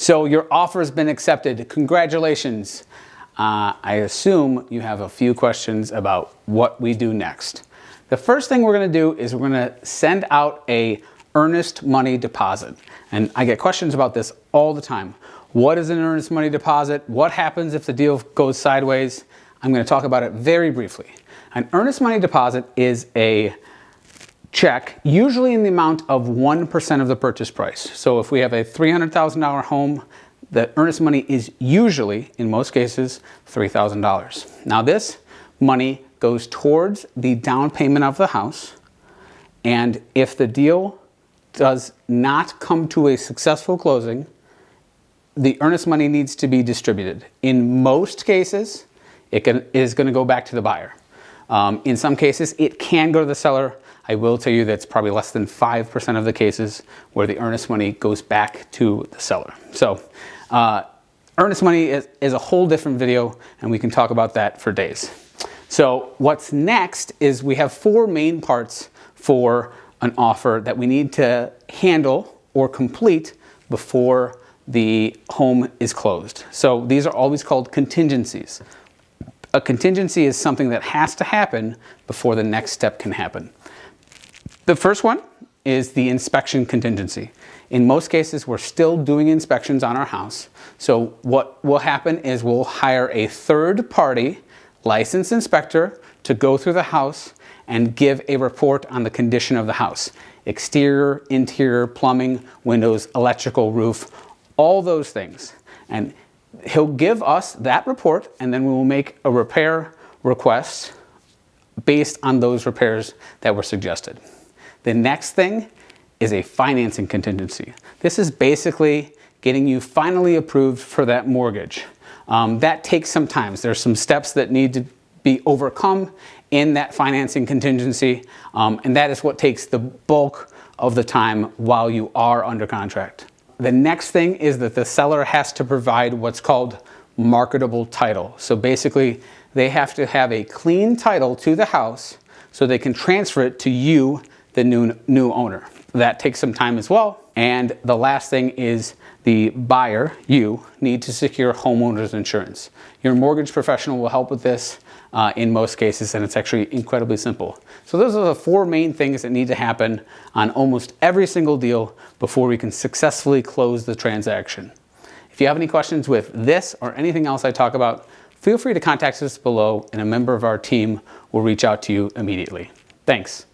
So your offer has been accepted. Congratulations. I assume you have a few questions about what we do next. The first thing we're going to do is we're going to send out a earnest money deposit. And I get questions about this all the time. What is an earnest money deposit? What happens if the deal goes sideways? I'm going to talk about it very briefly. An earnest money deposit is a check, usually in the amount of 1% of the purchase price. So if we have a $300,000 home, the earnest money is usually, in most cases, $3,000. Now this money goes towards the down payment of the house, and if the deal does not come to a successful closing, the earnest money needs to be distributed. In most cases, it is going to go back to the buyer. In some cases, it can go to the seller. I will tell you that's probably less than 5% of the cases where the earnest money goes back to the seller. So earnest money is a whole different video, and we can talk about that for days. So what's next is we have 4 main parts for an offer that we need to handle or complete before the home is closed. So these are always called contingencies. A contingency is something that has to happen before the next step can happen. The first one is the inspection contingency. In most cases, we're still doing inspections on our house. So what will happen is we'll hire a third-party licensed inspector to go through the house and give a report on the condition of the house. Exterior, interior, plumbing, windows, electrical, roof, all those things. And he'll give us that report, and then we will make a repair request based on those repairs that were suggested. The next thing is a financing contingency. This is basically getting you finally approved for that mortgage. That takes some time. There's some steps that need to be overcome in that financing contingency, and that is what takes the bulk of the time while you are under contract. The next thing is that the seller has to provide what's called marketable title. So basically, they have to have a clean title to the house so they can transfer it to you, the new owner. That takes some time as well. And the last thing is the buyer, you, need to secure homeowner's insurance. Your mortgage professional will help with this in most cases, and it's actually incredibly simple. So those are the 4 main things that need to happen on almost every single deal before we can successfully close the transaction. If you have any questions with this or anything else I talk about, feel free to contact us below, and a member of our team will reach out to you immediately. Thanks.